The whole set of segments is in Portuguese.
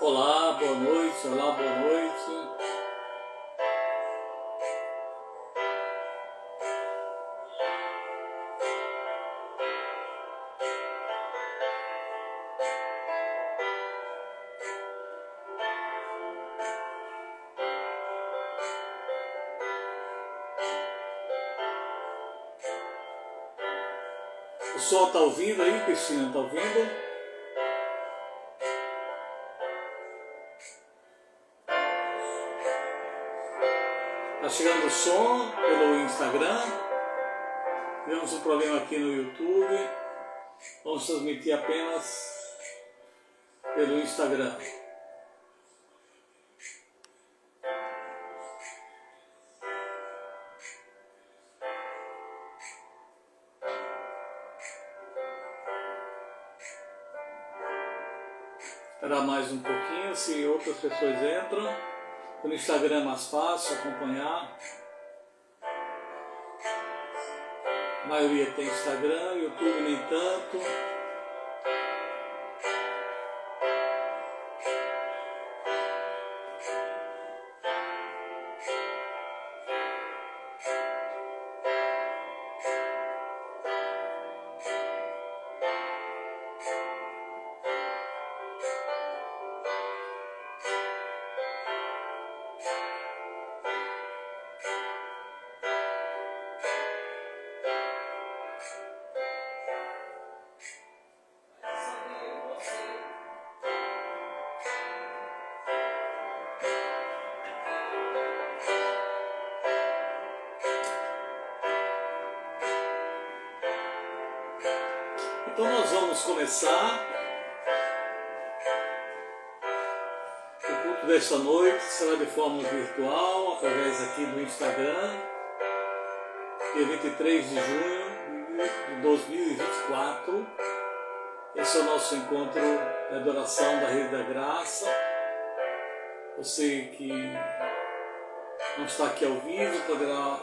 Olá, boa noite, olá, boa noite. O som está ouvindo aí, Cristina? Está ouvindo? Está chegando o som pelo Instagram. Tivemos um problema aqui no YouTube. Vamos transmitir apenas pelo Instagram. Esperar mais um pouquinho, se outras pessoas entram. Pelo Instagram é mais fácil acompanhar. A maioria tem Instagram, YouTube nem tanto. Então nós vamos começar o culto desta noite, será de forma virtual, através aqui do Instagram, dia 23 de junho de 2024. Esse é o nosso encontro de adoração da Rede da Graça. Você que não está aqui ao vivo poderá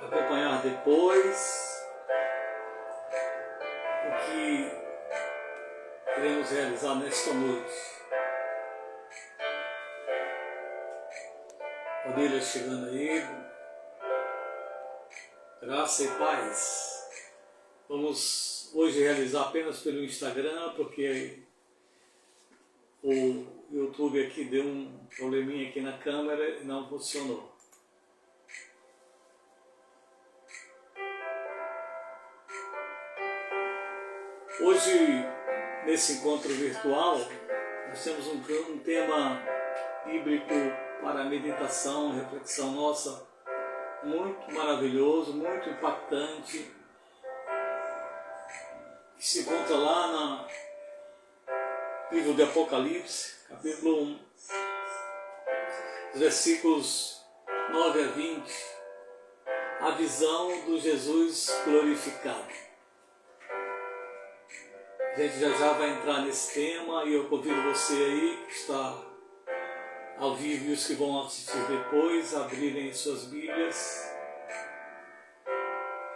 acompanhar depois o que queremos realizar nesta noite. Família chegando aí, graça e paz. Vamos hoje realizar apenas pelo Instagram, porque o YouTube aqui deu um probleminha aqui na câmera e não funcionou. Hoje, nesse encontro virtual, nós temos um tema bíblico para meditação, reflexão nossa, muito maravilhoso, muito impactante, que se encontra lá no livro de Apocalipse, capítulo 1, versículos 9 a 20, a visão do Jesus glorificado. A gente já vai entrar nesse tema e eu convido você aí que está ao vivo e os que vão assistir depois a abrirem suas Bíblias.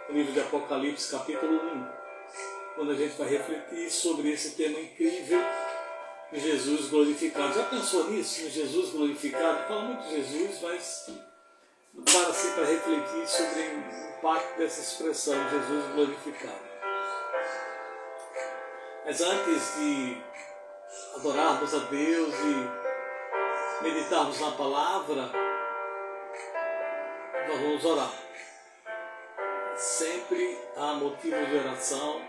O livro de Apocalipse, capítulo 1, quando a gente vai refletir sobre esse tema incrível de Jesus glorificado. Já pensou nisso, no Jesus glorificado? Fala muito de Jesus, mas não para assim para refletir sobre o impacto dessa expressão, Jesus glorificado. Mas antes de adorarmos a Deus e meditarmos na palavra, nós vamos orar. Sempre há motivo de oração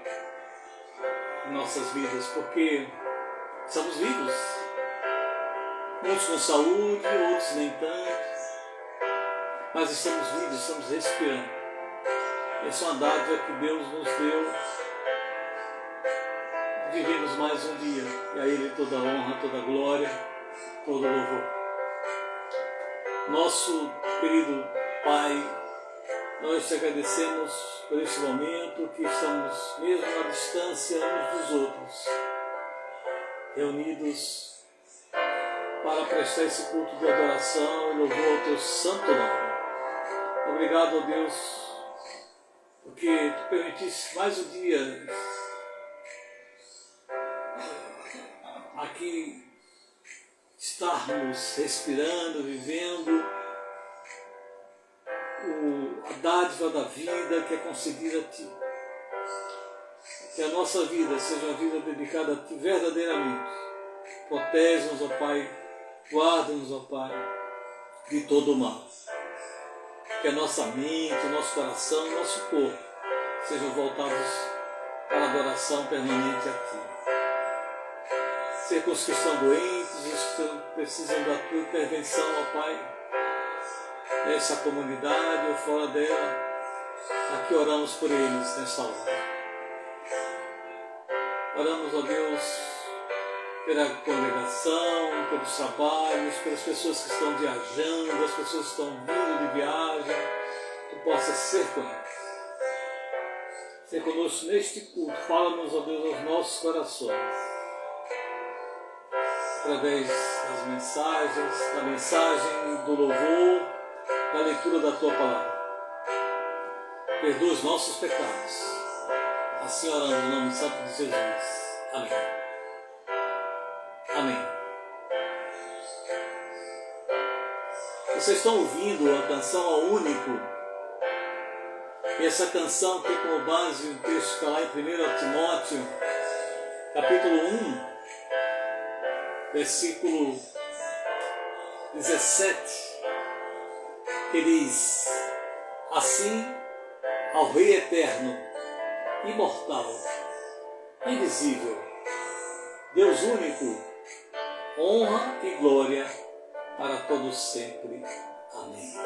em nossas vidas, porque estamos vivos. Muitos com saúde, outros nem tanto. Mas estamos vivos, estamos respirando. Essa é uma dádiva que Deus nos deu. Vivemos mais um dia, e a Ele toda a honra, toda a glória, todo o louvor. Nosso querido Pai, nós te agradecemos por este momento que estamos mesmo à distância uns dos outros, reunidos para prestar esse culto de adoração e louvor ao teu santo nome. Obrigado, ó Deus, porque tu permitiste mais um dia aqui estarmos respirando, vivendo a dádiva da vida que é concedida a Ti. Que a nossa vida seja uma vida dedicada a Ti verdadeiramente. Protege-nos, ó Pai, guarda-nos, ó Pai, de todo o mal. Que a nossa mente, o nosso coração, o nosso corpo sejam voltados para a adoração permanente a Ti. Ser com os que estão doentes, os que precisam da Tua intervenção, ó Pai, nessa comunidade ou fora dela, aqui oramos por eles nesta hora. Oramos, ó Deus, pela congregação, pelos trabalhos, pelas pessoas que estão viajando, as pessoas que estão vindo de viagem, Tu possas ser com eles. Ser conosco neste culto, fala-nos, ó Deus, aos nossos corações, através das mensagens, da mensagem do louvor, da leitura da Tua palavra. Perdoa os nossos pecados. Assim oramos no nome santo de Jesus. Amém. Amém. Vocês estão ouvindo a canção Ao Único. E essa canção tem como base um texto que está lá em 1 Timóteo, capítulo 1, versículo 17, que diz: assim, ao Rei eterno, imortal, invisível, Deus único, honra e glória para todos sempre. Amém.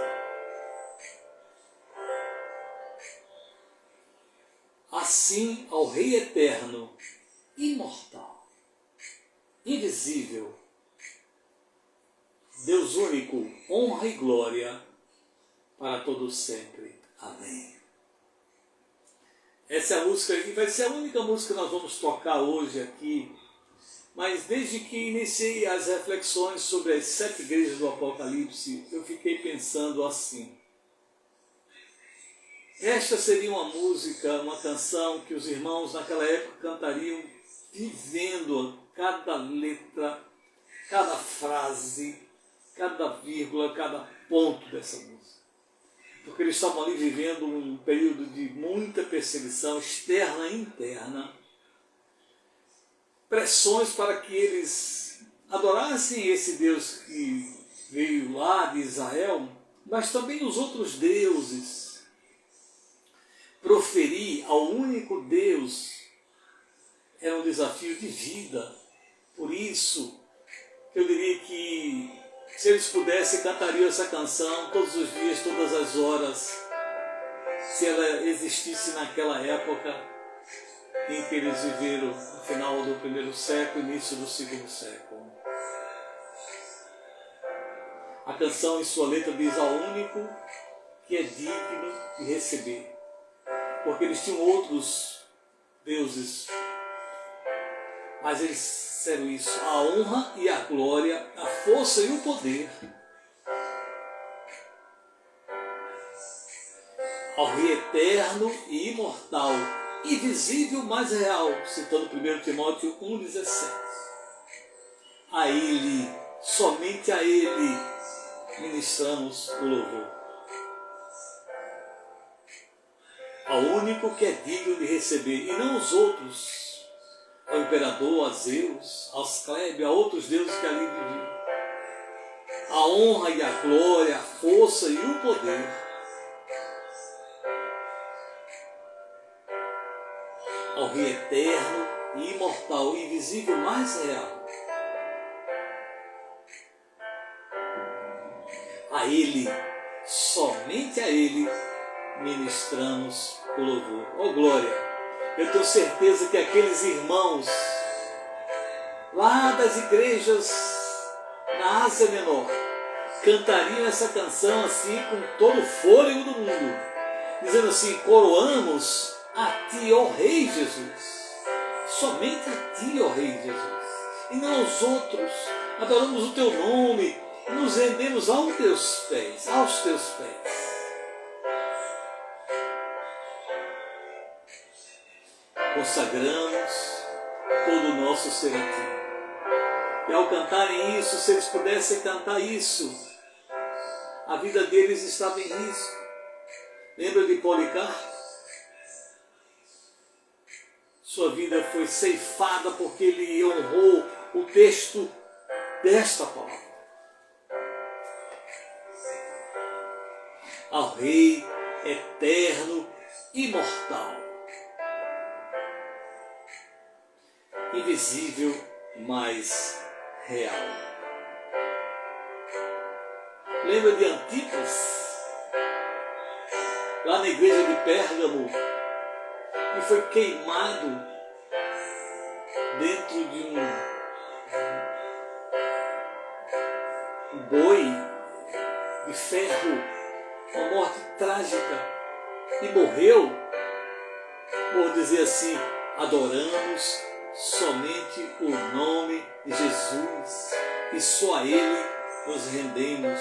Assim, ao Rei eterno, imortal, invisível, Deus único, honra e glória para todos sempre. Amém. Essa é a música que vai ser a única música que nós vamos tocar hoje aqui, mas desde que iniciei as reflexões sobre as 7 igrejas do Apocalipse, eu fiquei pensando assim: esta seria uma música, uma canção que os irmãos naquela época cantariam vivendo cada letra, cada frase, cada vírgula, cada ponto dessa música. Porque eles estavam ali vivendo um período de muita perseguição externa e interna, pressões para que eles adorassem esse Deus que veio lá de Israel, mas também os outros deuses. Proferir ao único Deus era um desafio de vida. Por isso, eu diria que se eles pudessem, cantariam essa canção todos os dias, todas as horas, se ela existisse naquela época em que eles viveram, no final do 1º século, início do 2º século. A canção, em sua letra, diz: ao único que é digno de receber. Porque eles tinham outros deuses, mas eles disseram isso: a honra e a glória, a força e o poder ao Rei eterno e imortal, invisível, mas real, citando 1 Timóteo 1,17. A Ele, somente a Ele, ministramos o louvor. Ao único que é digno de receber, e não os outros, ao imperador, a Zeus, aos Clébio, a outros deuses que ali viviam. A honra e a glória, a força e o poder ao Rei eterno e imortal, invisível, mais real. A Ele, somente a Ele, ministramos o louvor. Oh glória! Eu tenho certeza que aqueles irmãos lá das igrejas na Ásia Menor cantariam essa canção assim com todo o fôlego do mundo, dizendo assim: coroamos a Ti, ó Rei Jesus, somente a Ti, ó Rei Jesus, e não aos outros. Adoramos o Teu nome e nos rendemos aos Teus pés, Consagramos todo o nosso ser a Ti. E ao cantarem isso, se eles pudessem cantar isso, a vida deles estava em risco. Lembra de Policarpo? Sua vida foi ceifada porque ele honrou o texto desta palavra. Ao Rei eterno, imortal, invisível, mas real. Lembra de Antipas? Lá na igreja de Pérgamo, e foi queimado dentro de um boi de ferro, uma morte trágica, e morreu por dizer assim: adoramos somente o nome de Jesus e só a Ele nos rendemos,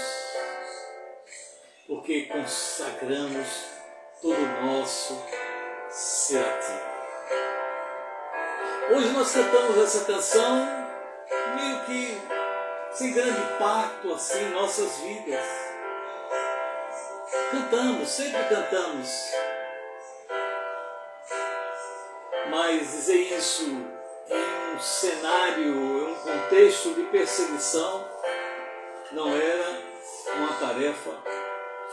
porque consagramos todo o nosso ser a Ti. Hoje nós cantamos essa canção meio que sem grande impacto assim em nossas vidas. Cantamos, sempre cantamos, mas dizer isso em um cenário, em um contexto de perseguição, não era uma tarefa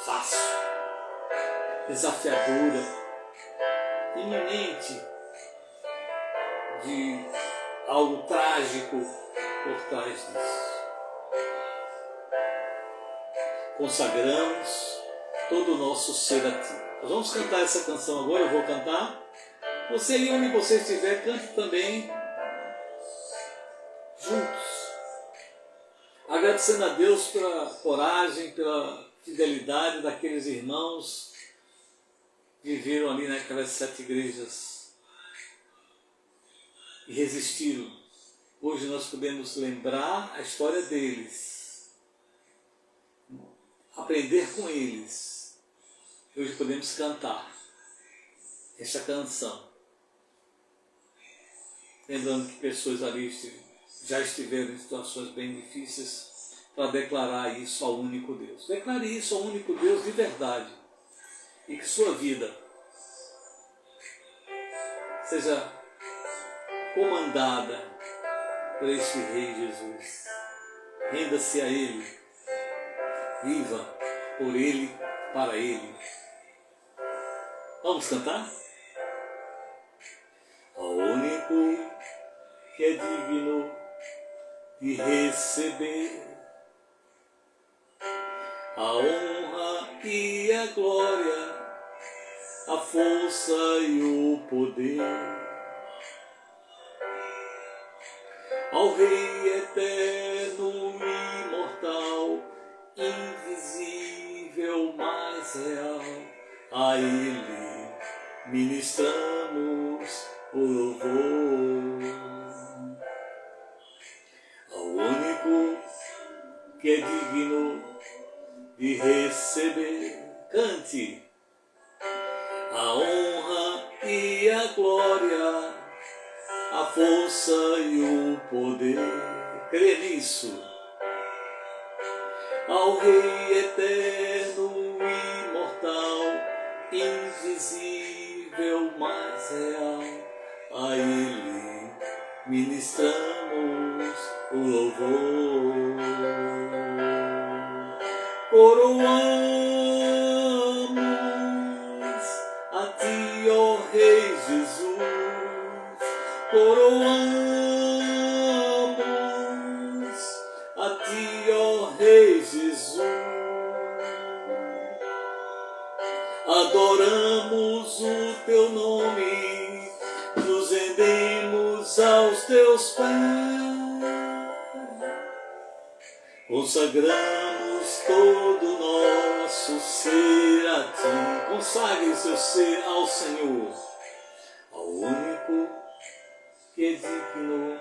fácil, desafiadora, iminente de algo trágico por trás disso. Consagramos todo o nosso ser a Ti. Nós vamos cantar essa canção agora, eu vou cantar. Você aí onde você estiver, cante também juntos. Agradecendo a Deus pela coragem, pela fidelidade daqueles irmãos que viveram ali naquelas 7 igrejas e resistiram. Hoje nós podemos lembrar a história deles, aprender com eles. Hoje podemos cantar esta canção, lembrando que pessoas ali já estiveram em situações bem difíceis, para declarar isso ao único Deus. Declare isso ao único Deus de verdade, e que sua vida seja comandada por este Rei Jesus. Renda-se a Ele, viva por Ele, para Ele. Vamos cantar? Ao único que é digno de receber a honra e a glória, a força e o poder, ao Rei eterno, imortal, invisível, mas real, a Ele ministramos o louvor. Ao único que é digno de receber, cante, a honra e a glória, a força e o poder. Crê nisso. Ao Rei eterno, imortal, invisível, mas real, a Ele ministramos o louvor. Coroamos a Ti, ó Rei Jesus, coroamos a Ti, ó Rei Jesus, adoramos o Teu nome, nos rendemos aos Teus pés, consagramos todo o nosso ser a Ti. Consagre seu ser ao Senhor, ao único que é digno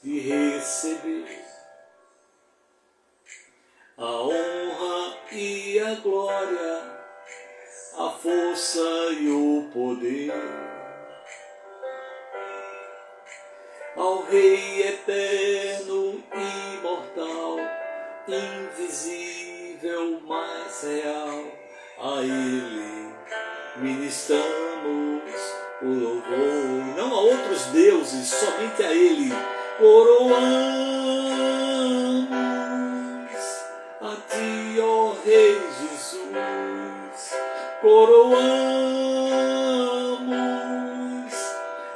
de receber a honra e a glória, a força e o poder, ao Rei eterno, imortal, invisível, mas real, a Ele ministramos o louvor. Não a outros deuses, somente a Ele coroamos. A Ti, ó Rei Jesus, coroamos.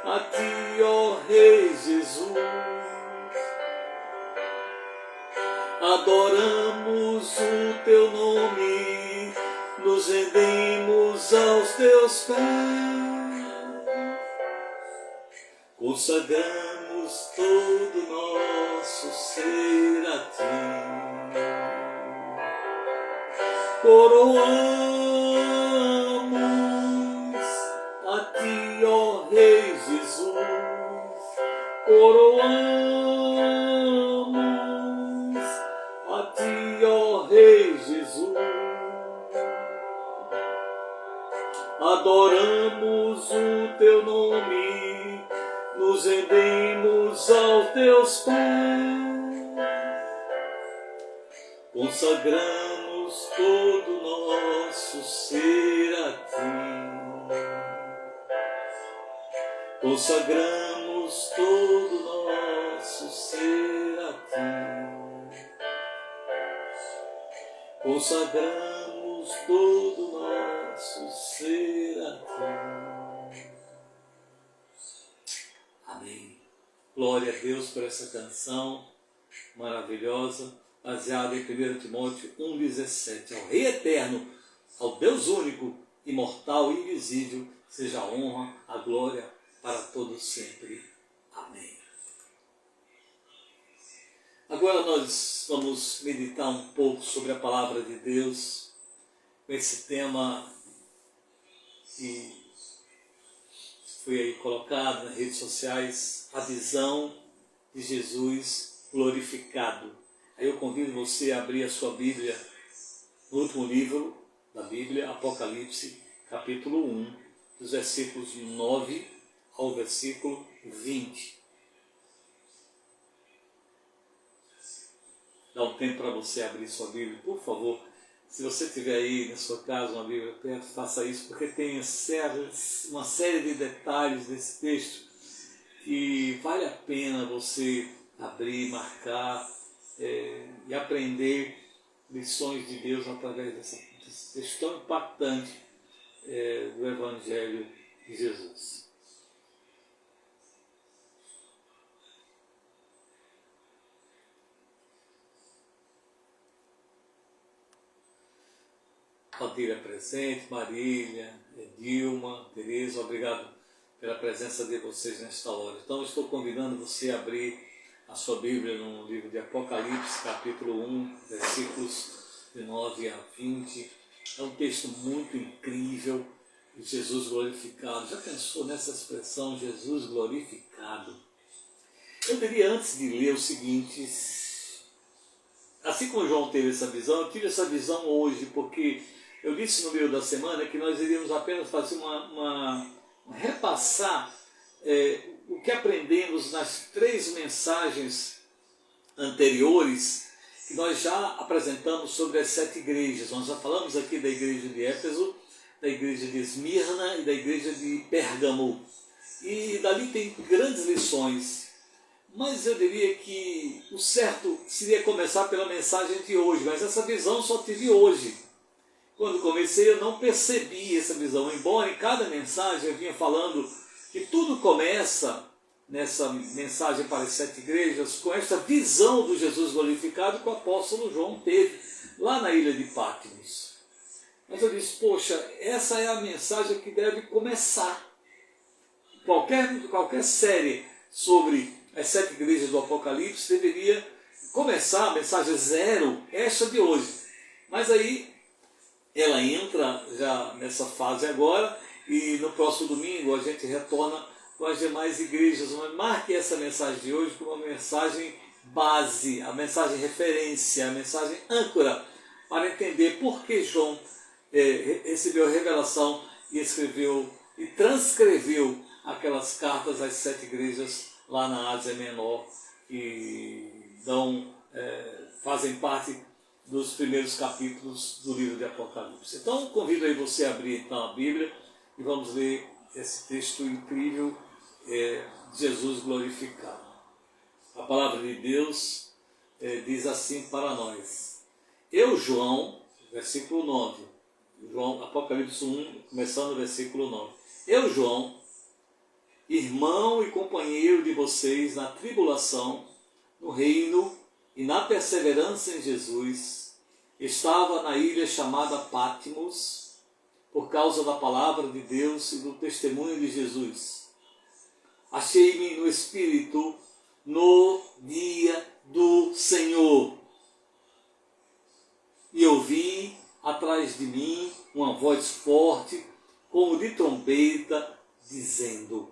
A Ti, ó Rei Jesus, adoramos o Teu nome, nos rendemos aos Teus pés, consagramos todo nosso ser a Ti, coroamos a Ti, ó Rei Jesus, coroamos a Ti, ó Rei Jesus, adoramos o Teu nome, nos rendemos aos Teus pés, consagramos todo nosso ser a Ti, consagramos todo nosso ser a Ti, consagramos todo nosso ser a Ti. Amém. Glória a Deus por essa canção maravilhosa, baseada em 1 Timóteo 1,17. Ao Rei eterno, ao Deus único, imortal e invisível, seja a honra, a glória para todos sempre. Amém. Agora nós vamos meditar um pouco sobre a palavra de Deus, com esse tema que foi aí colocado nas redes sociais, a visão de Jesus glorificado. Aí eu convido você a abrir a sua Bíblia, no último livro da Bíblia, Apocalipse, capítulo 1, dos versículos 9 ao versículo 20. Dá um tempo para você abrir sua Bíblia, por favor. Se você tiver aí na sua casa uma Bíblia perto, faça isso, porque tem uma série de detalhes desse texto que vale a pena você abrir, marcar e aprender lições de Deus através desse texto tão impactante do Evangelho de Jesus. Marília presente, Marília, Dilma, Tereza, obrigado pela presença de vocês nesta hora. Então, estou convidando você a abrir a sua Bíblia no livro de Apocalipse, capítulo 1, versículos de 9 a 20. É um texto muito incrível, de Jesus glorificado. Já pensou nessa expressão, Jesus glorificado? Eu diria antes de ler o seguinte: assim como João teve essa visão, eu tive essa visão hoje, porque eu disse no meio da semana que nós iríamos apenas fazer repassar o que aprendemos nas 3 mensagens anteriores que nós já apresentamos sobre as 7 igrejas. Nós já falamos aqui da igreja de Éfeso, da igreja de Esmirna e da igreja de Pérgamo. E dali tem grandes lições. Mas eu diria que o certo seria começar pela mensagem de hoje, mas essa visão só tive hoje. Quando comecei eu não percebi essa visão, embora em cada mensagem eu vinha falando que tudo começa nessa mensagem para as 7 igrejas com esta visão do Jesus glorificado que o apóstolo João teve lá na ilha de Patmos. Mas eu disse, poxa, essa é a mensagem que deve começar. Qualquer série sobre as 7 igrejas do Apocalipse deveria começar a mensagem 0, esta de hoje. Mas aí ela entra já nessa fase agora e no próximo domingo a gente retorna com as demais igrejas. Mas marque essa mensagem de hoje como uma mensagem base, a mensagem referência, a mensagem âncora, para entender por que João recebeu a revelação e escreveu e transcreveu aquelas cartas às 7 igrejas lá na Ásia Menor, que fazem parte dos primeiros capítulos do livro de Apocalipse. Então, convido aí você a abrir então a Bíblia e vamos ler esse texto incrível de Jesus glorificado. A palavra de Deus diz assim para nós. Eu, João, versículo 9, João, Apocalipse 1, começando no versículo 9. Eu, João, irmão e companheiro de vocês na tribulação, no reino e na perseverança em Jesus, estava na ilha chamada Patmos, por causa da palavra de Deus e do testemunho de Jesus. Achei-me no Espírito no dia do Senhor, e ouvi atrás de mim uma voz forte, como de trombeta, dizendo: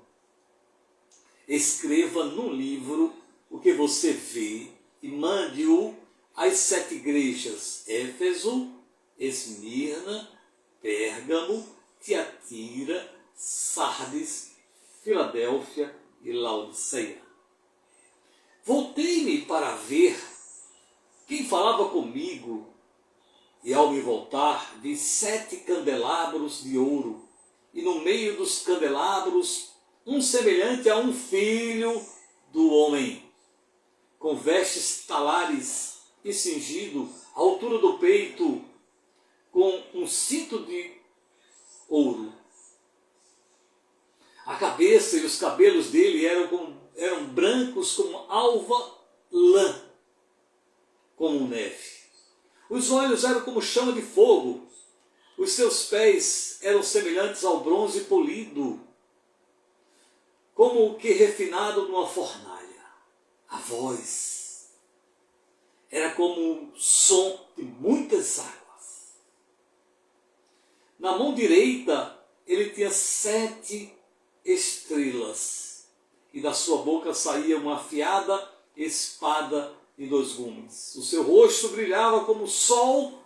escreva no livro o que você vê e mande-o às 7 igrejas: Éfeso, Esmirna, Pérgamo, Tiatira, Sardes, Filadélfia e Laodiceia. Voltei-me para ver quem falava comigo, e ao me voltar, vi 7 candelabros de ouro, e no meio dos candelabros, um semelhante a um filho do homem, com vestes talares e cingido à altura do peito, com um cinto de ouro. A cabeça e os cabelos dele eram brancos como alva lã, como neve. Os olhos eram como chama de fogo. Os seus pés eram semelhantes ao bronze polido, como que refinado numa fornalha. A voz era como o som de muitas águas. Na mão direita ele tinha 7 estrelas, e da sua boca saía uma afiada espada de 2 gumes. O seu rosto brilhava como o sol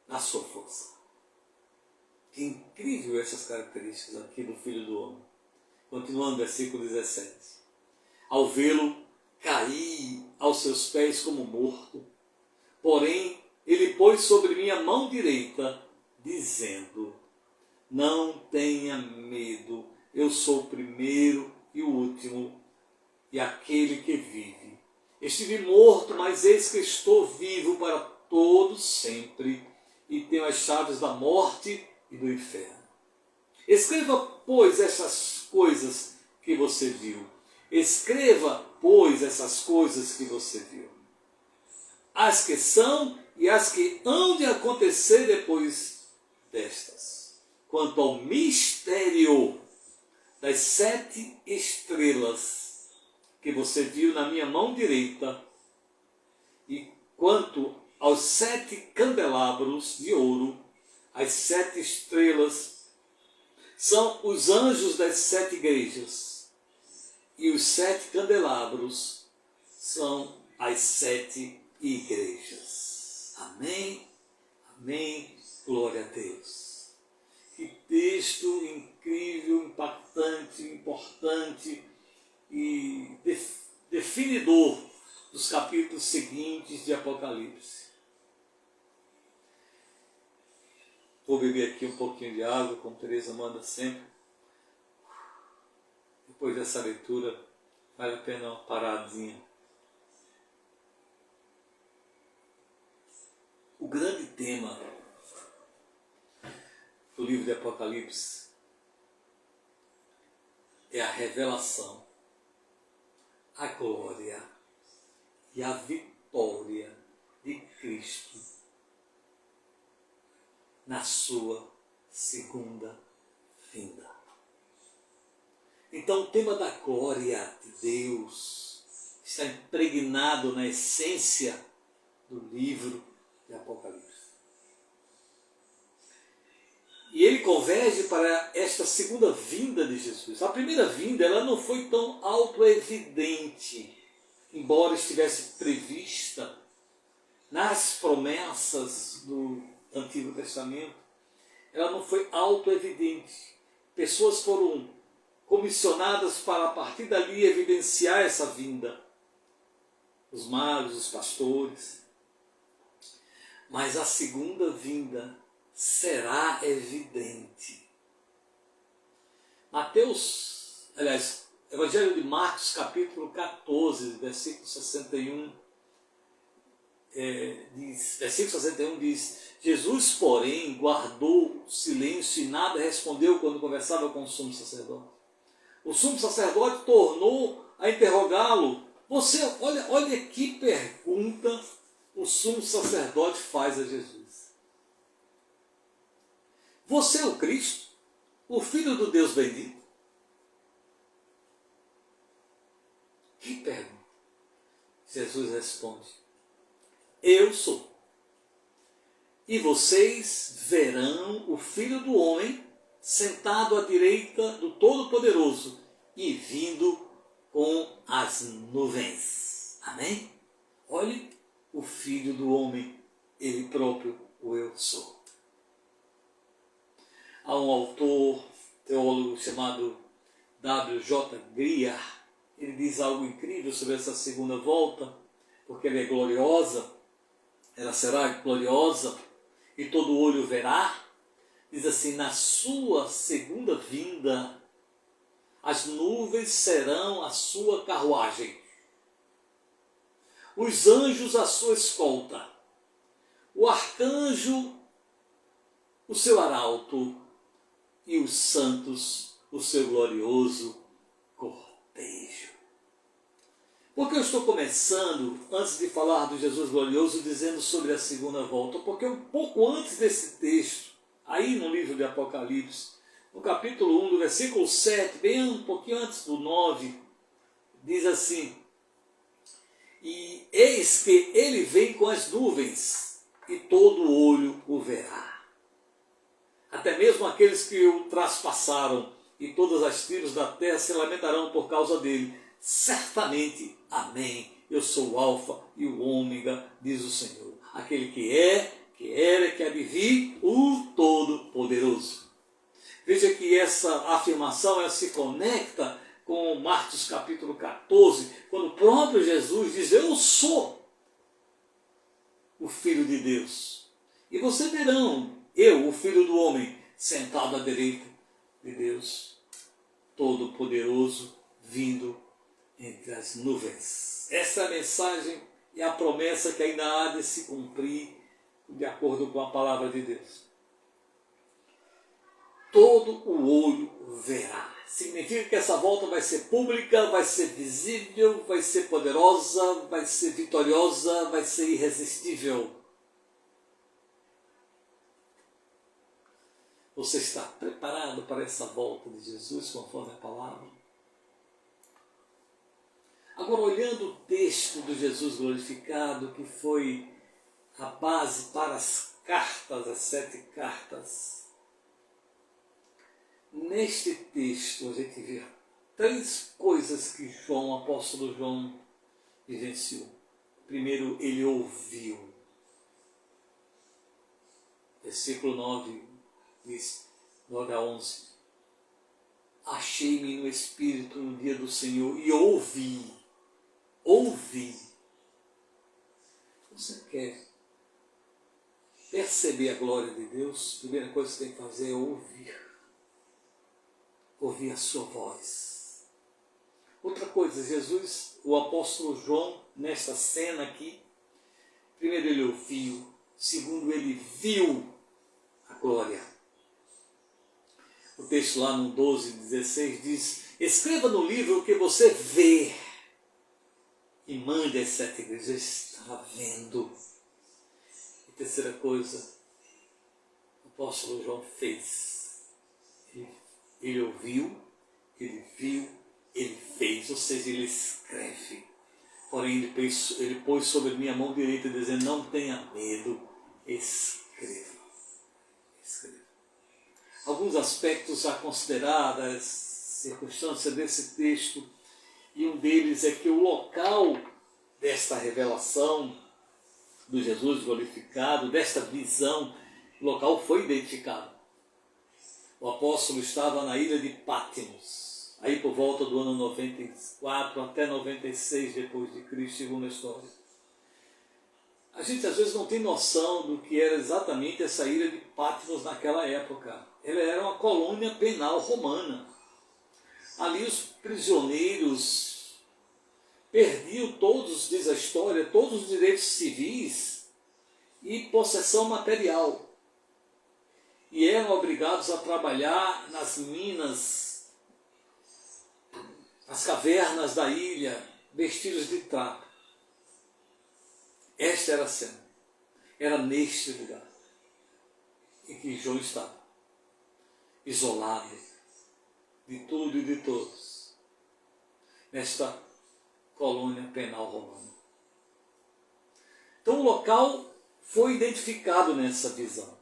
na sua força. Que incrível essas características aqui do Filho do Homem. Continuando, versículo 17. Ao vê-lo, caí aos seus pés como morto. Porém, ele pôs sobre mim a mão direita, dizendo: não tenha medo, eu sou o primeiro e o último, e aquele que vive. Estive morto, mas eis que estou vivo para todos sempre, e tenho as chaves da morte e do inferno. Escreva, pois, essas coisas que você viu. Escreva, pois, essas coisas que você viu. As que são e as que hão de acontecer depois destas. Quanto ao mistério das 7 estrelas que você viu na minha mão direita, e quanto aos 7 candelabros de ouro, as 7 estrelas são os anjos das 7 igrejas, e os 7 candelabros são as 7 igrejas. Amém? Amém. Glória a Deus. Que texto incrível, impactante, importante e definidor dos capítulos seguintes de Apocalipse. Vou beber aqui um pouquinho de água, como Teresa manda sempre. Depois dessa leitura, vale a pena uma paradinha. O grande tema do livro de Apocalipse é a revelação, a glória e a vitória de Cristo na sua segunda vinda. Então o tema da glória de Deus está impregnado na essência do livro de Apocalipse. E ele converge para esta segunda vinda de Jesus. A primeira vinda ela não foi tão autoevidente, embora estivesse prevista nas promessas do Antigo Testamento. Ela não foi autoevidente. Pessoas foram comissionadas para a partir dali evidenciar essa vinda. Os magos, os pastores. Mas a segunda vinda será evidente. Evangelho de Marcos, capítulo 14, versículo 61, diz: Jesus, porém, guardou silêncio e nada respondeu quando conversava com o sumo sacerdote. O sumo sacerdote tornou a interrogá-lo. Olha que pergunta o sumo sacerdote faz a Jesus. Você é o Cristo, o Filho do Deus bendito? Que pergunta? Jesus responde: eu sou. E vocês verão o Filho do Homem sentado à direita do Todo-Poderoso e vindo com as nuvens. Amém? Olhe o Filho do Homem, ele próprio, o eu sou. Há um autor, teólogo chamado W.J. Grier, ele diz algo incrível sobre essa segunda volta, porque ela é gloriosa, ela será gloriosa e todo olho verá. Diz assim: na sua segunda vinda, as nuvens serão a sua carruagem, os anjos a sua escolta, o arcanjo o seu arauto e os santos o seu glorioso cortejo. Por que eu estou começando, antes de falar do Jesus glorioso, dizendo sobre a segunda volta? Porque um pouco antes desse texto, aí no livro de Apocalipse, no capítulo 1, do versículo 7, bem um pouquinho antes do 9, diz assim: e eis que ele vem com as nuvens, e todo olho o verá. Até mesmo aqueles que o traspassaram, e todas as tribos da terra se lamentarão por causa dele. Certamente, amém, eu sou o Alfa e o Ômega, diz o Senhor, aquele que é, que era e que há de vir, o Todo-Poderoso. Veja que essa afirmação ela se conecta com Marcos capítulo 14, quando o próprio Jesus diz: eu sou o Filho de Deus. E vocês verão, eu, o Filho do Homem, sentado à direita de Deus, Todo-Poderoso, vindo entre as nuvens. Essa é a mensagem e a promessa que ainda há de se cumprir de acordo com a palavra de Deus. Todo o olho verá. Significa que essa volta vai ser pública, vai ser visível, vai ser poderosa, vai ser vitoriosa, vai ser irresistível. Você está preparado para essa volta de Jesus, conforme a palavra? Agora, olhando o texto do Jesus glorificado, que foi a base para as cartas, as 7 cartas, neste texto a gente vê 3 coisas que o apóstolo João vivenciou. Primeiro, ele ouviu. Versículo 9 diz, 9 a 11. Achei-me no Espírito no dia do Senhor e ouvi. Você quer perceber a glória de Deus? A primeira coisa que você tem que fazer é ouvir. Ouvir a sua voz. Outra coisa, Jesus, o apóstolo João, nesta cena aqui, primeiro ele ouviu, segundo ele viu a glória. O texto lá no 12:16 diz: escreva no livro o que você vê e mande às 7 igrejas. Eu estava vendo. E terceira coisa, o apóstolo João fez. Ele ouviu, ele viu, ele fez, ou seja, ele escreve. Porém, ele pôs sobre minha mão direita, dizendo: não tenha medo, escreva. Escreva. Alguns aspectos a considerar das circunstâncias desse texto, e um deles é que o local desta revelação do Jesus glorificado, desta visão, o local foi identificado. O apóstolo estava na ilha de Patmos. aí por volta do ano 94 até 96 depois de Cristo, segundo a história. A gente às vezes não tem noção do que era exatamente essa ilha de Patmos naquela época. Ela era uma colônia penal romana. Ali os prisioneiros perdiam todos, diz a história, todos os direitos civis e possessão material. E eram obrigados a trabalhar nas minas, nas cavernas da ilha, vestidos de trapo. Esta era a cena. Era neste lugar em que João estava, isolado de tudo e de todos, nesta colônia penal romana. Então o local foi identificado nessa visão.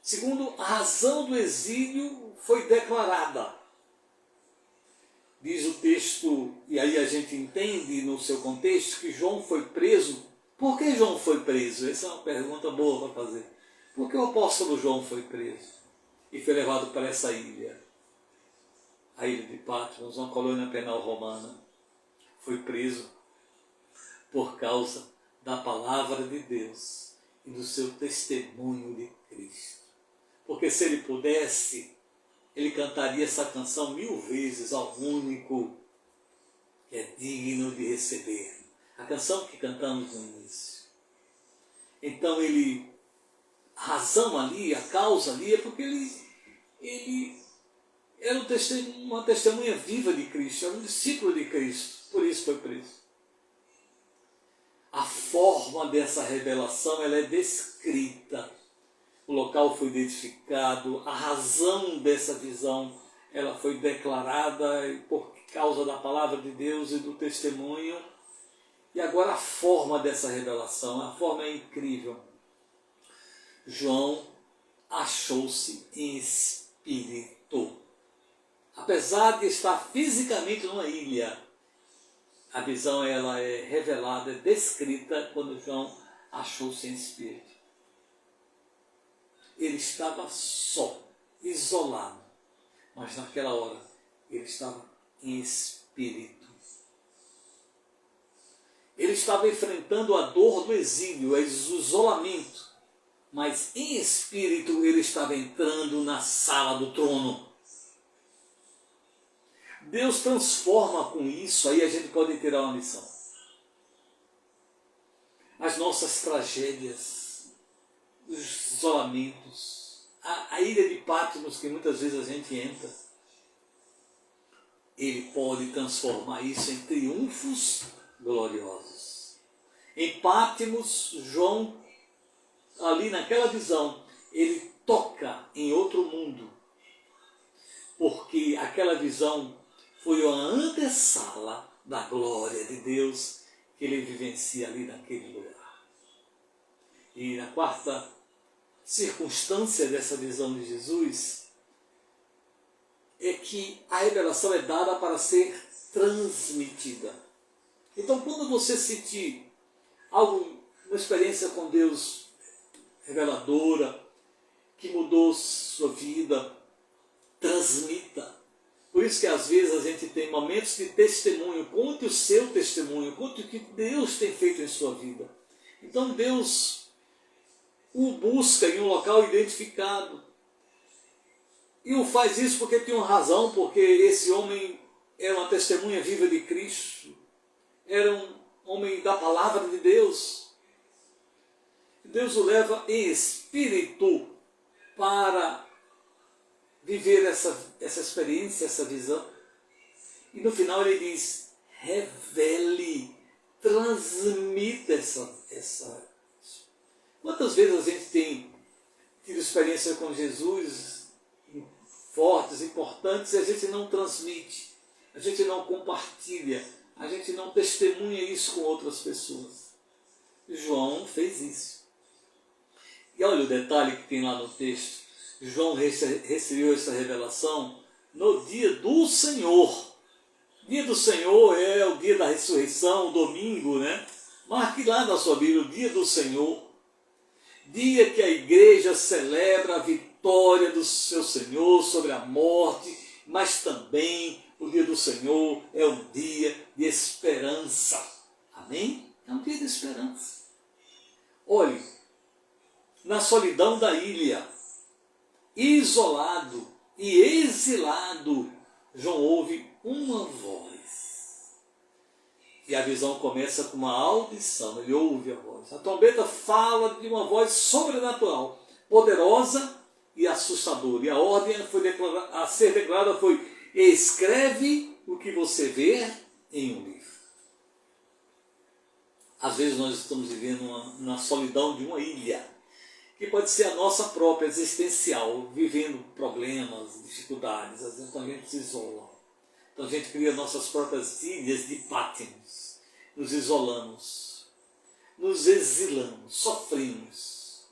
Segundo, a razão do exílio foi declarada. Diz o texto, e aí a gente entende no seu contexto, que João foi preso. Por que João foi preso? Essa é uma pergunta boa para fazer. Por que o apóstolo João foi preso e foi levado para essa ilha? A ilha de Patmos, uma colônia penal romana. Foi preso por causa da palavra de Deus e do seu testemunho de Cristo. Porque se ele pudesse, ele cantaria essa canção 1000 vezes ao único que é digno de receber. A canção que cantamos no início. Então a razão ali, a causa ali, é porque ele era uma testemunha viva de Cristo, era um discípulo de Cristo, por isso foi preso. A forma dessa revelação ela é descrita. O local foi identificado, a razão dessa visão ela foi declarada por causa da palavra de Deus e do testemunho. E agora a forma dessa revelação, a forma é incrível. João achou-se em espírito. Apesar de estar fisicamente numa ilha, a visão ela é revelada, é descrita quando João achou-se em espírito. Ele estava só, isolado, mas naquela hora ele estava em espírito. Ele estava enfrentando a dor do exílio, o isolamento, mas em espírito ele estava entrando na sala do trono. Deus transforma com isso, aí a gente pode tirar uma lição. As nossas tragédias, os isolamentos, a ilha de Patmos que muitas vezes a gente entra, ele pode transformar isso em triunfos gloriosos. Em Patmos, João, ali naquela visão, ele toca em outro mundo, porque aquela visão foi a antessala da glória de Deus que ele vivencia ali naquele lugar. E na quarta circunstância dessa visão de Jesus é que a revelação é dada para ser transmitida. Então, quando você sentir uma experiência com Deus reveladora, que mudou sua vida, transmita. Por isso que às vezes a gente tem momentos de testemunho. Conte o seu testemunho, conte o que Deus tem feito em sua vida. Então Deus o busca em um local identificado. E o faz isso porque tem uma razão, porque esse homem era uma testemunha viva de Cristo. Era um homem da palavra de Deus. Deus o leva em espírito para viver essa experiência, essa visão. E no final ele diz, revele, transmita essa. Quantas vezes a gente tem tido experiência com Jesus fortes, importantes, e a gente não transmite, a gente não compartilha, a gente não testemunha isso com outras pessoas. João fez isso. E olha o detalhe que tem lá no texto. João recebeu essa revelação no dia do Senhor. Dia do Senhor é o dia da ressurreição, o domingo, né? Marque lá na sua Bíblia o dia do Senhor. Dia que a igreja celebra a vitória do seu Senhor sobre a morte, mas também O dia do Senhor é um dia de esperança. Amém? É um dia de esperança. Olhe, na solidão da ilha, isolado e exilado, João ouve uma voz. E a visão começa com uma audição, ele ouve a voz. A trombeta fala de uma voz sobrenatural, poderosa e assustadora. E a ordem a ser declarada foi: escreve o que você vê em um livro. Às vezes nós estamos vivendo na solidão de uma ilha, que pode ser a nossa própria existencial, vivendo problemas, dificuldades. Às vezes a gente se isola. Então a gente cria nossas próprias ilhas de Patmos, nos isolamos, nos exilamos, sofremos.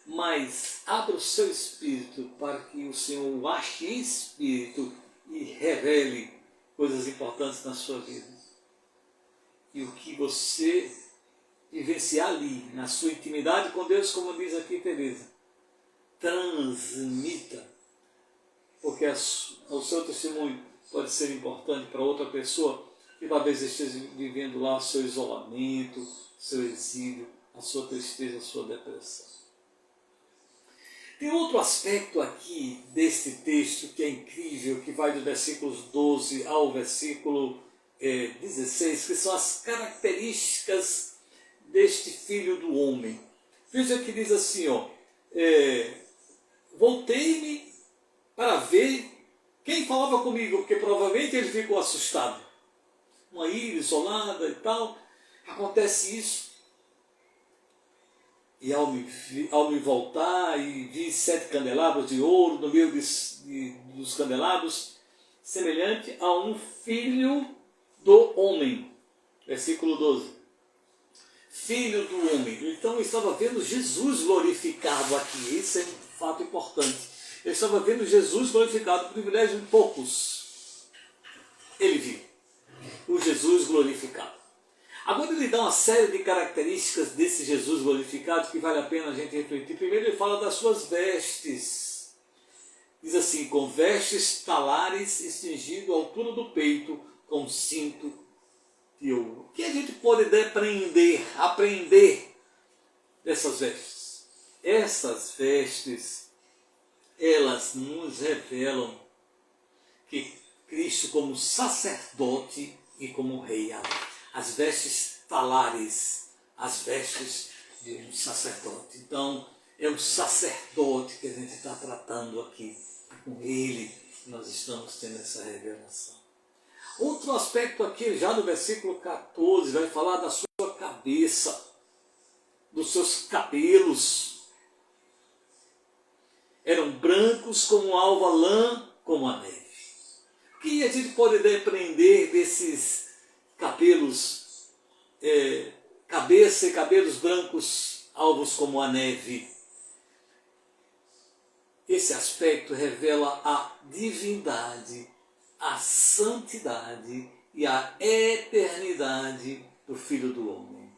Mas abra o seu espírito para que o Senhor o ache em espírito e revele coisas importantes na sua vida. E o que você vivenciar ali, na sua intimidade com Deus, como diz aqui Teresa, transmita, porque o seu testemunho pode ser importante para outra pessoa que talvez esteja vivendo lá o seu isolamento, seu exílio, a sua tristeza, a sua depressão. Tem outro aspecto aqui deste texto que é incrível, que vai do versículos 12 ao versículo 16, que são as características deste filho do homem. Veja que diz assim, voltei-me para ver quem falava comigo, porque provavelmente ele ficou assustado. Uma ilha isolada e tal, acontece isso. E ao me voltar e vi 7 candelabros de ouro no meio dos candelabros, semelhante a um filho do homem. Versículo 12. Filho do homem. Então eu estava vendo Jesus glorificado aqui. Esse é um fato importante. Eu estava vendo Jesus glorificado, privilégio de poucos. Ele viu o Jesus glorificado. Agora ele dá uma série de características desse Jesus glorificado que vale a pena a gente refletir. Primeiro ele fala das suas vestes. Diz assim, com vestes talares e cingido à altura do peito, com cinto de ouro. O que a gente pode aprender dessas vestes? Essas vestes, elas nos revelam que Cristo como sacerdote e como rei. As vestes talares, as vestes de um sacerdote. Então, é o sacerdote que a gente está tratando aqui. Com ele nós estamos tendo essa revelação. Outro aspecto aqui, já no versículo 14, vai falar da sua cabeça, dos seus cabelos. Eram brancos como alva, lã como a neve. O que a gente pode aprender desses cabelos, cabeça e cabelos brancos, alvos como a neve? Esse aspecto revela a divindade, a santidade e a eternidade do Filho do Homem.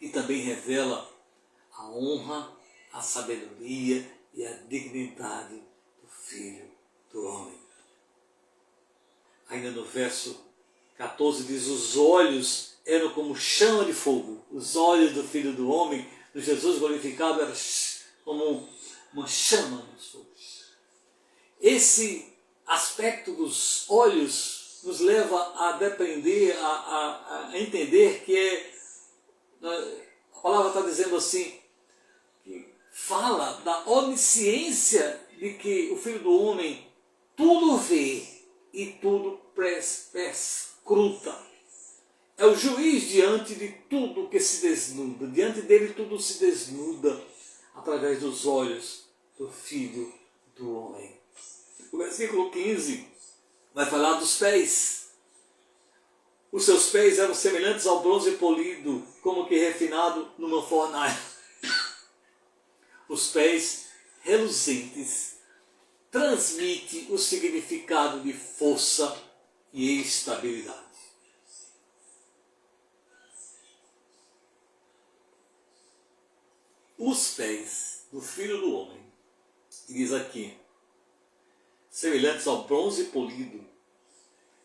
E também revela a honra, a sabedoria e a dignidade do Filho do Homem. Ainda no verso 14 diz, os olhos eram como chama de fogo. Os olhos do Filho do Homem, do Jesus glorificado, eram como uma chama nos fogos. Esse aspecto dos olhos nos leva a depender, a entender que a palavra está dizendo assim, que fala da onisciência de que o Filho do Homem tudo vê e tudo perscruta. É o juiz diante de tudo que se desnuda. Diante dele tudo se desnuda através dos olhos do Filho do Homem. O versículo 15 vai falar dos pés. Os seus pés eram semelhantes ao bronze polido, como que refinado numa fornalha. Os pés reluzentes transmitem o significado de força e estabilidade. Os pés do Filho do Homem, diz aqui, semelhantes ao bronze polido,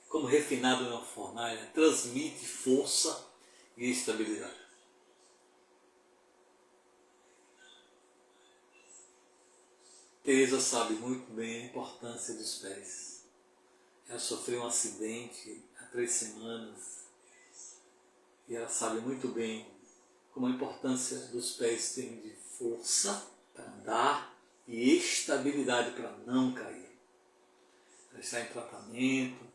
como refinado na fornalha, transmite força e estabilidade. Teresa sabe muito bem a importância dos pés. Ela sofreu um acidente há 3 semanas e ela sabe muito bem como a importância dos pés tem de força para andar e estabilidade para não cair. Ela está em tratamento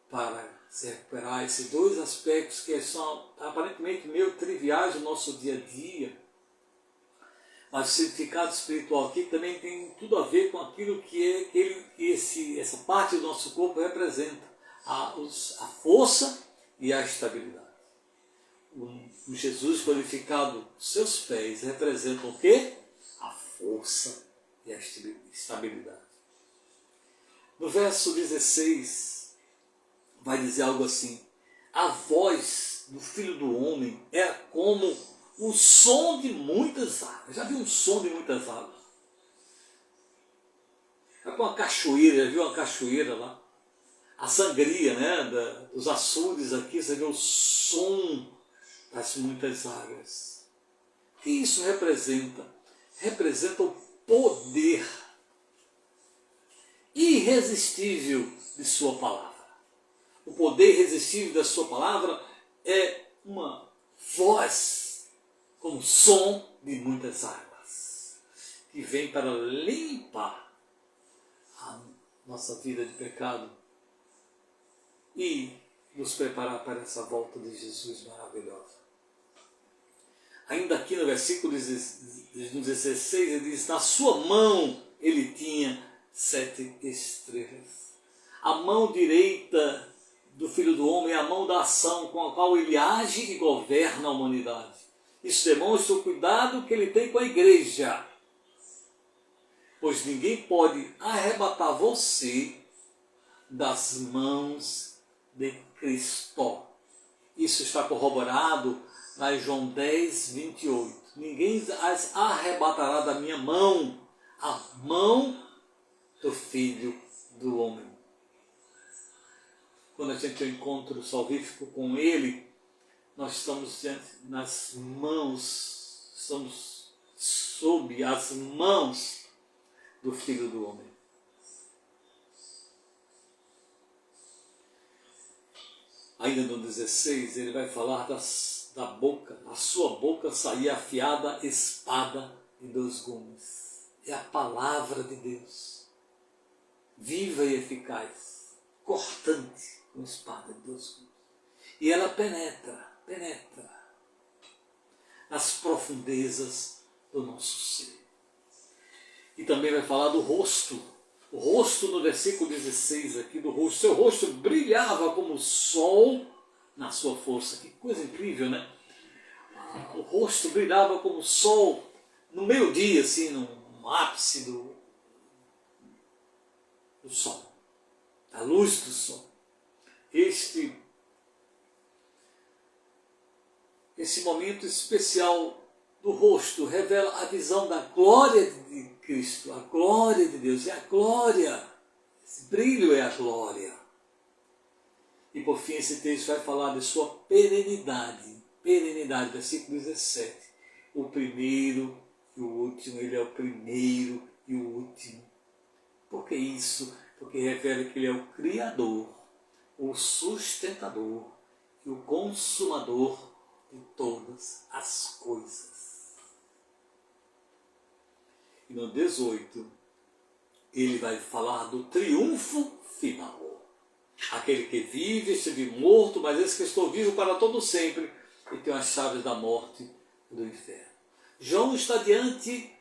para se recuperar esses 2 aspectos que são aparentemente meio triviais do nosso dia a dia, mas o significado espiritual aqui também tem tudo a ver com aquilo que essa parte do nosso corpo representa, a força e a estabilidade. O Jesus glorificado, seus pés representam o quê? A força e a estabilidade. No verso 16, vai dizer algo assim: a voz do Filho do Homem é como o som de muitas águas. Já viu um som de muitas águas? É com uma cachoeira, já viu uma cachoeira lá? A sangria, né, dos açudes aqui, você vê o som das muitas águas. O que isso representa? Representa o poder irresistível de sua palavra. O poder irresistível da sua palavra é uma voz como som de muitas águas, que vem para limpar a nossa vida de pecado e nos preparar para essa volta de Jesus maravilhosa. Ainda aqui no versículo 16, ele diz: na sua mão ele tinha 7 estrelas. A mão direita do Filho do Homem é a mão da ação com a qual ele age e governa a humanidade. Isso demonstra o cuidado que ele tem com a igreja. Pois ninguém pode arrebatar você das mãos de Cristo. Isso está corroborado lá em João 10, 28. Ninguém as arrebatará da minha mão, a mão do Filho do Homem. Quando a gente tem um encontro salvífico com Ele, nós estamos nas mãos, estamos sob as mãos do Filho do Homem. Ainda no 16, ele vai falar da boca. A sua boca saía afiada espada de 2 gumes. É a palavra de Deus, viva e eficaz, cortante, com espada de 2 gumes. E ela penetra nas profundezas do nosso ser. E também vai falar do rosto. O rosto, no versículo 16 aqui, do rosto. Seu rosto brilhava como o sol na sua força. Que coisa incrível, né? O rosto brilhava como o sol no meio-dia, assim, no ápice do sol, a luz do sol. Esse momento especial do rosto revela a visão da glória de Cristo, a glória de Deus, é a glória, esse brilho é a glória. E por fim esse texto vai falar de sua perenidade, versículo 17. O primeiro e o último, ele é o primeiro e o último. Por que isso? Porque revela que ele é o Criador, o sustentador e o consumador de todas as coisas. E no 18, ele vai falar do triunfo final. Aquele que vive, esteve morto, mas esse que estou vivo para todo sempre e tem as chaves da morte e do inferno. João está diante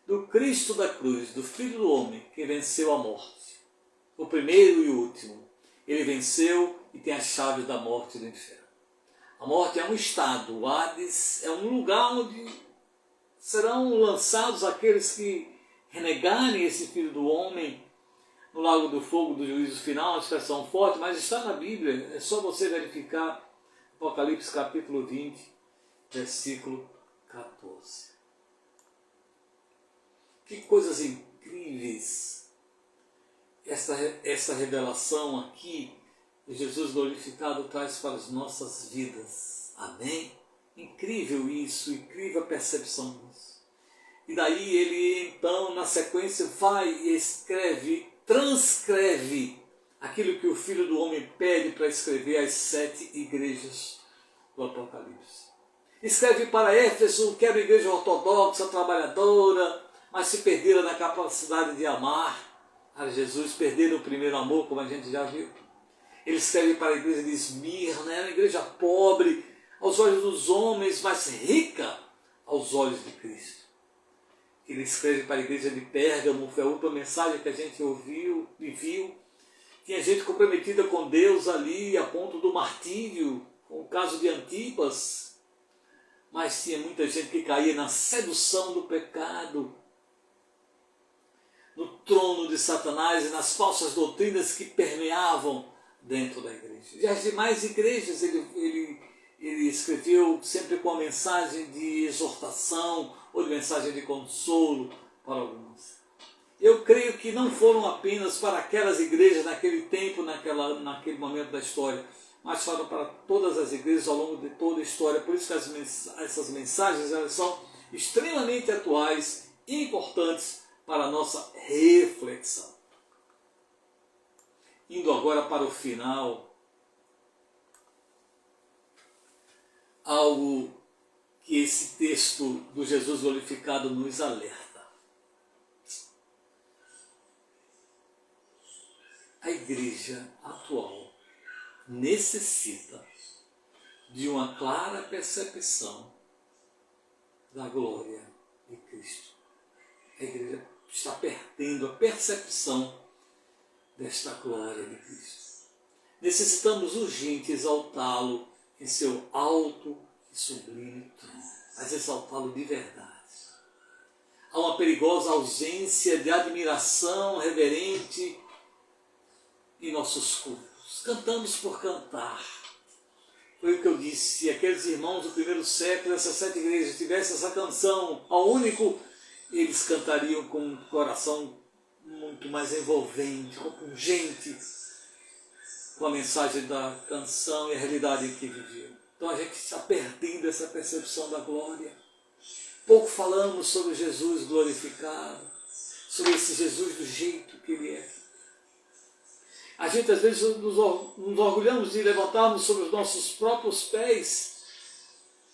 do Cristo da cruz, do Filho do Homem, que venceu a morte. O primeiro e o último. Ele venceu e tem as chaves da morte e do inferno. A morte é um estado, o Hades é um lugar onde serão lançados aqueles que renegarem esse Filho do Homem no lago do fogo do juízo final, uma expressão forte, mas está na Bíblia, é só você verificar Apocalipse capítulo 20, versículo 14. Que coisas incríveis essa revelação aqui de Jesus glorificado traz para as nossas vidas. Amém? Incrível isso, incrível a percepção disso. E daí ele então, na sequência, vai e escreve, transcreve aquilo que o Filho do Homem pede para escrever às 7 igrejas do Apocalipse. Escreve para Éfeso, que era uma igreja ortodoxa, trabalhadora, mas se perderam na capacidade de amar a Jesus, perderam o primeiro amor, como a gente já viu. Ele escreve para a igreja de Esmirna, era uma igreja pobre, aos olhos dos homens, mas rica aos olhos de Cristo. Ele escreve para a igreja de Pérgamo, foi a última mensagem que a gente ouviu e viu. Tinha gente comprometida com Deus ali, a ponto do martírio, com o caso de Antipas. Mas tinha muita gente que caía na sedução do pecado, no trono de Satanás e nas falsas doutrinas que permeavam dentro da igreja. E as demais igrejas ele escreveu sempre com a mensagem de exortação ou de mensagem de consolo para algumas. Eu creio que não foram apenas para aquelas igrejas naquele tempo, naquele momento da história, mas foram para todas as igrejas ao longo de toda a história. Por isso que essas mensagens elas são extremamente atuais e importantes para a nossa reflexão. Indo agora para o final, algo que esse texto do Jesus glorificado nos alerta. A igreja atual necessita de uma clara percepção da glória de Cristo. A igreja está perdendo a percepção desta glória de Cristo. Necessitamos urgente exaltá-lo em seu alto e sublime trono, mas exaltá-lo de verdade. Há uma perigosa ausência de admiração reverente em nossos cultos. Cantamos por cantar. Foi o que eu disse, se aqueles irmãos do primeiro século, essas 7 igrejas, tivessem essa canção ao único, eles cantariam com um coração muito mais envolvente, pungente, com a mensagem da canção e a realidade em que viviam. Então a gente está perdendo essa percepção da glória. Pouco falamos sobre Jesus glorificado, sobre esse Jesus do jeito que ele é. A gente às vezes nos orgulhamos de levantarmos sobre os nossos próprios pés,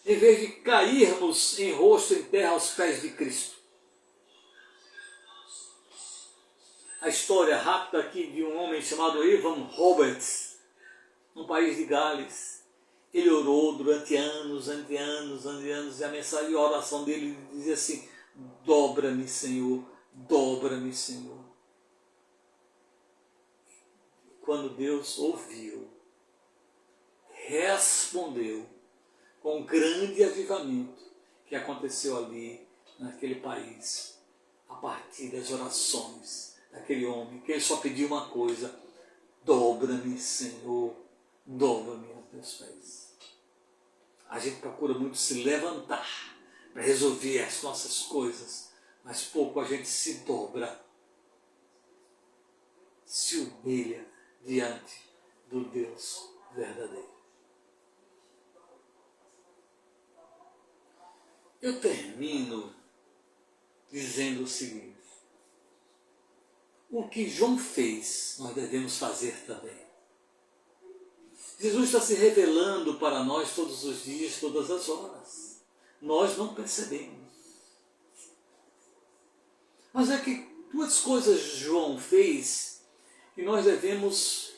em vez de cairmos em rosto em terra aos pés de Cristo. A história rápida aqui de um homem chamado Evan Roberts, no país de Gales. Ele orou durante anos, e a mensagem e a oração dele dizia assim: dobra-me, Senhor, dobra-me, Senhor. Quando Deus ouviu, respondeu com um grande avivamento que aconteceu ali, naquele país, a partir das orações daquele homem, que ele só pediu uma coisa: dobra-me, Senhor, dobra-me aos teus pés. A gente procura muito se levantar para resolver as nossas coisas, mas pouco a gente se dobra, se humilha diante do Deus verdadeiro. Eu termino dizendo o seguinte: o que João fez, nós devemos fazer também. Jesus está se revelando para nós todos os dias, todas as horas. Nós não percebemos. Mas é que 2 coisas João fez e nós devemos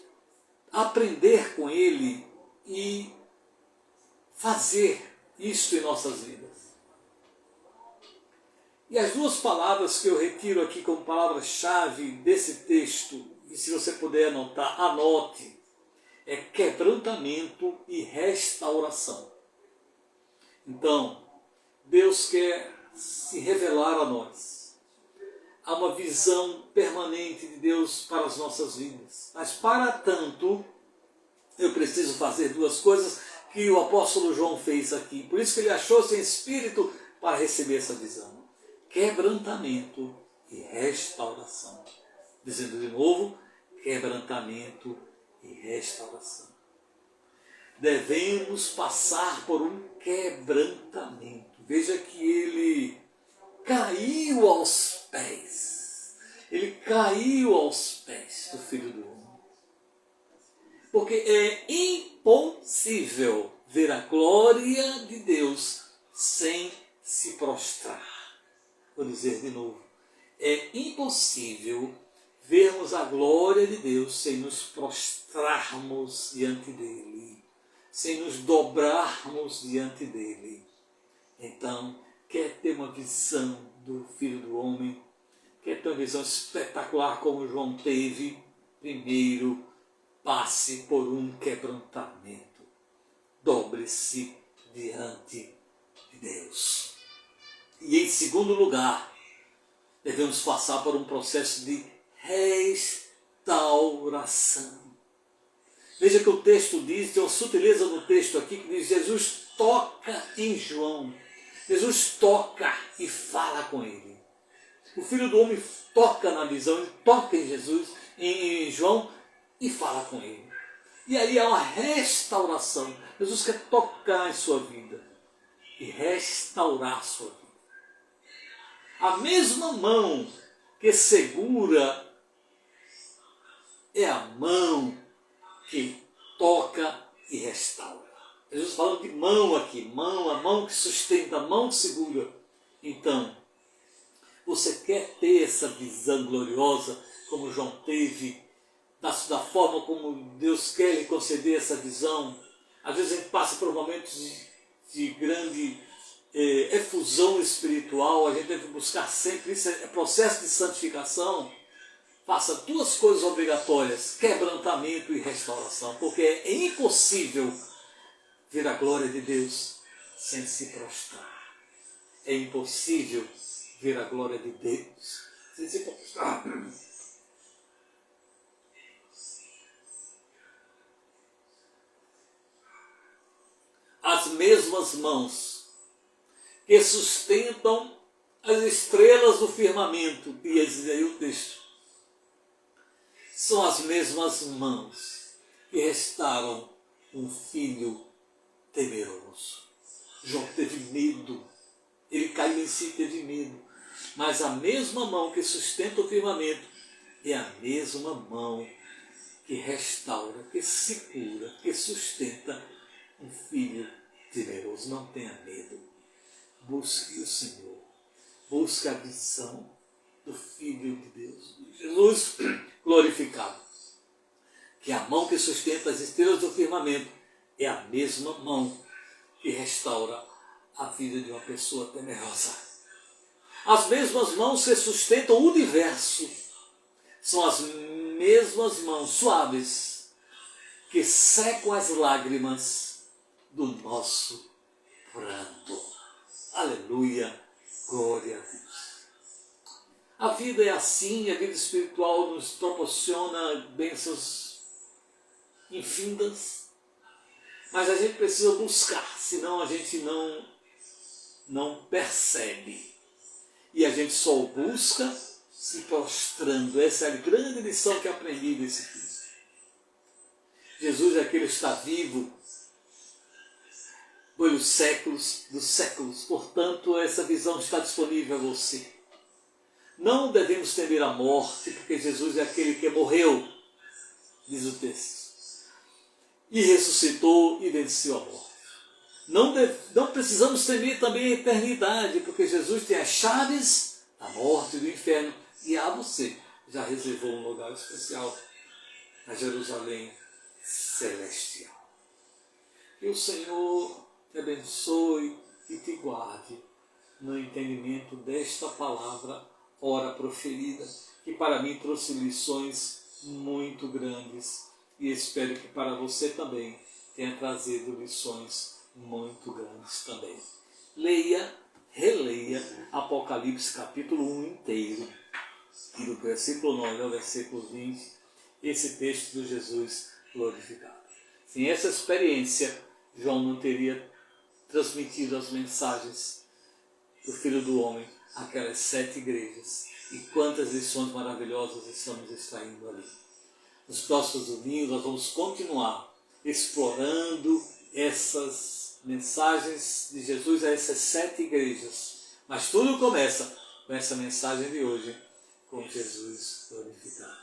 aprender com ele e fazer isto em nossas vidas. E as 2 palavras que eu retiro aqui como palavra-chave desse texto, e se você puder anotar, anote, é quebrantamento e restauração. Então, Deus quer se revelar a nós. Há uma visão permanente de Deus para as nossas vidas. Mas para tanto, eu preciso fazer 2 coisas que o apóstolo João fez aqui. Por isso que ele achou-se em espírito para receber essa visão. Quebrantamento e restauração. dizendo de novo, quebrantamento e restauração. Devemos passar por um quebrantamento. Veja que ele caiu aos pés. Ele caiu aos pés do Filho do Homem. Porque é impossível ver a glória de Deus sem se prostrar. Vou dizer de novo. É impossível vermos a glória de Deus sem nos prostrarmos diante dele, sem nos dobrarmos diante dele. Então, quer ter uma visão do Filho do Homem, quer ter uma visão espetacular como João teve, primeiro passe por um quebrantamento. Dobre-se diante de Deus. E em segundo lugar, devemos passar por um processo de restauração. Veja que o texto diz, tem uma sutileza no texto aqui que diz, Jesus toca em João. Jesus toca e fala com ele. O Filho do Homem toca na visão, ele toca em Jesus, em João, e fala com ele. E aí há uma restauração. Jesus quer tocar em sua vida e restaurar a sua vida. A mesma mão que segura é a mão que toca e restaura. Jesus falando de mão aqui, mão, a mão que sustenta, a mão que segura. Então, você quer ter essa visão gloriosa como João teve, da forma como Deus quer lhe conceder essa visão? Às vezes a gente passa por momentos de grande efusão espiritual, a gente deve buscar sempre, isso é processo de santificação. Faça duas coisas obrigatórias, quebrantamento e restauração, porque é impossível ver a glória de Deus sem se prostrar. É impossível ver a glória de Deus sem se prostrar. As mesmas mãos que sustentam as estrelas do firmamento, que diz aí o texto, são as mesmas mãos que restauram um filho temeroso. João teve medo, ele caiu em si e teve medo, mas a mesma mão que sustenta o firmamento é a mesma mão que restaura, que segura, que sustenta um filho temeroso. Não tenha medo. Busque o Senhor. Busque a visão do Filho de Deus, Jesus glorificado. Que a mão que sustenta as estrelas do firmamento é a mesma mão que restaura a vida de uma pessoa temerosa. As mesmas mãos que sustentam o universo são as mesmas mãos suaves que secam as lágrimas do nosso pranto. Aleluia, glória a Deus. A vida é assim, a vida espiritual nos proporciona bênçãos infindas, mas a gente precisa buscar, senão a gente não percebe. E a gente só busca se prostrando. Essa é a grande lição que aprendi desse texto. Jesus é aquele que está vivo pelos séculos dos séculos. Portanto, essa visão está disponível a você. Não devemos temer a morte, porque Jesus é aquele que morreu, diz o texto, e ressuscitou e venceu a morte. Não precisamos temer também a eternidade, porque Jesus tem as chaves da morte e do inferno, e a você já reservou um lugar especial na Jerusalém celestial. Que o Senhor te abençoe e te guarde no entendimento desta palavra, ora proferida, que para mim trouxe lições muito grandes, e espero que para você também tenha trazido lições muito grandes também. Leia, releia Apocalipse capítulo 1 inteiro, e do versículo 9 ao versículo 20, esse texto do Jesus glorificado. Sem essa experiência, João não teria transmitido as mensagens do Filho do Homem aquelas 7 igrejas. E quantas lições maravilhosas estamos extraindo ali. Nos próximos domingos nós vamos continuar explorando essas mensagens de Jesus a essas 7 igrejas. Mas tudo começa com essa mensagem de hoje, com Jesus glorificado.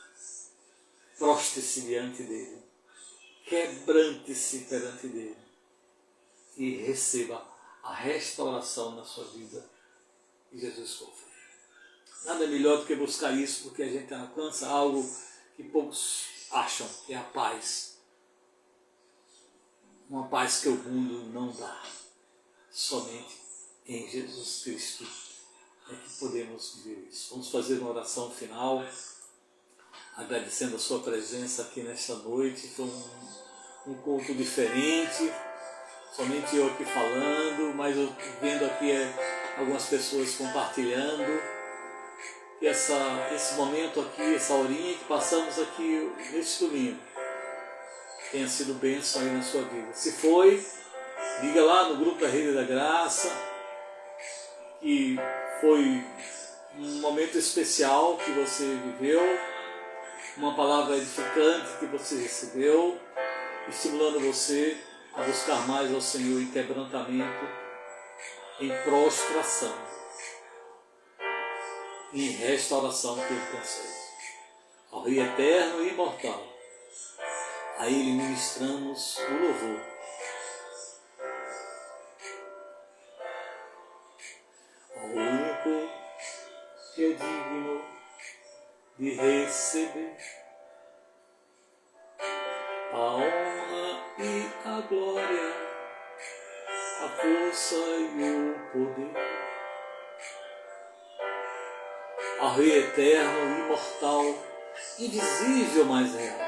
Prostre-se diante dele, quebrante-se perante dele e receba a restauração na sua vida que Jesus confere. Nada melhor do que buscar isso, porque a gente alcança algo que poucos acham, que é a paz. Uma paz que o mundo não dá. Somente em Jesus Cristo é que podemos viver isso. Vamos fazer uma oração final, agradecendo a sua presença aqui nesta noite. Foi um culto diferente, somente eu aqui falando, mas eu vendo aqui algumas pessoas compartilhando. E esse momento aqui, essa horinha que passamos aqui neste domingo, tenha sido bênção aí na sua vida. Se foi, diga lá no grupo da Rede da Graça, que foi um momento especial que você viveu, uma palavra edificante que você recebeu, estimulando você a buscar mais ao Senhor em quebrantamento, em prostração, em restauração que Ele concede. Ao Rei Eterno e Imortal, a Ele ministramos o louvor. Ao único que é digno de receber a honra e a glória, a força e o poder. Ao Rei Eterno, Imortal, invisível, mas real.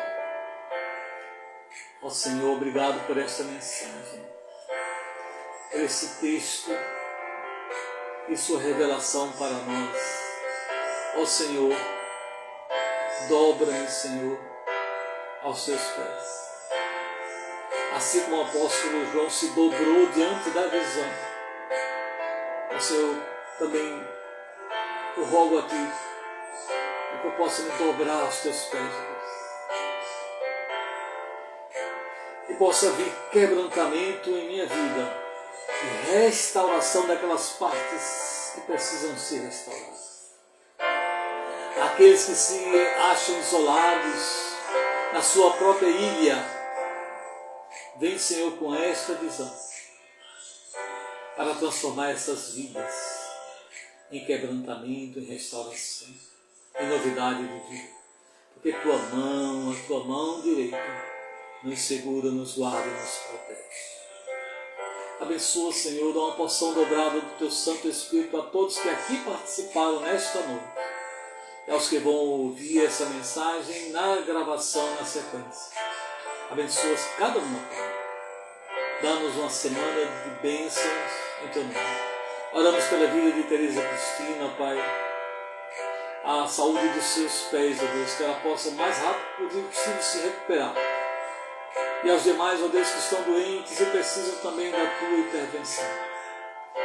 Ó Senhor, obrigado por esta mensagem, por esse texto e sua revelação para nós. Ó Senhor, dobra-me, Senhor, aos teus pés. Assim como o apóstolo João se dobrou diante da visão, ó Senhor, também eu rogo a Ti que eu possa me dobrar aos Teus pés, Deus. Que possa vir quebrantamento em minha vida e restauração daquelas partes que precisam ser restauradas. Aqueles que se acham isolados na sua própria ilha, vem, Senhor, com esta visão para transformar essas vidas em quebrantamento, em restauração, em novidade de vida. Porque a tua mão direita, nos segura, nos guarda e nos protege. Abençoa, Senhor, dá uma porção dobrada do Teu Santo Espírito a todos que aqui participaram nesta noite e aos que vão ouvir essa mensagem na gravação, na sequência. Abençoa cada uma, Pai. Dá-nos uma semana de bênçãos em Teu nome. Oramos pela vida de Teresa Cristina, Pai, a saúde dos seus pés, ó Deus, que ela possa o mais rápido possível se recuperar. E aos demais, ó Deus, que estão doentes e precisam também da Tua intervenção.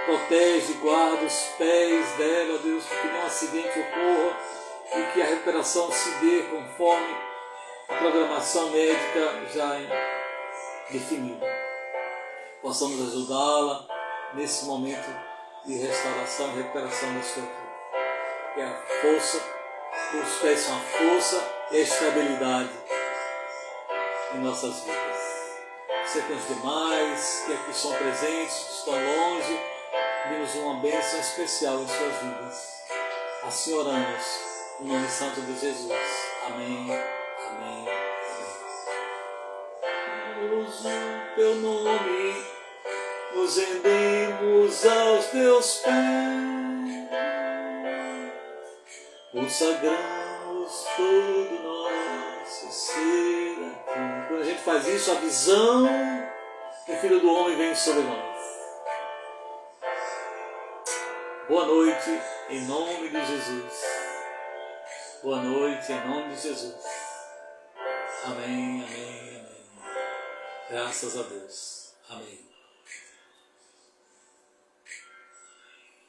Protege, guarda os pés dela, ó Deus, para que nenhum acidente ocorra e que a recuperação se dê conforme a programação médica já definida. Possamos ajudá-la nesse momento de restauração e recuperação da sua vida. Que a força, os pés são a força e a estabilidade em nossas vidas. Ser com os demais, que aqui estão presentes, que estão longe, dê-nos uma bênção especial em suas vidas. Assim oramos, no nome santo de Jesus. Amém, amém, amém. Uso o Teu nome, nos rendemos aos Teus pés, consagramos todo nosso ser a Ti. Quando a gente faz isso, a visão do Filho do Homem vem sobre nós. Boa noite, em nome de Jesus. Boa noite, em nome de Jesus. Amém, amém, amém. Graças a Deus. Amém.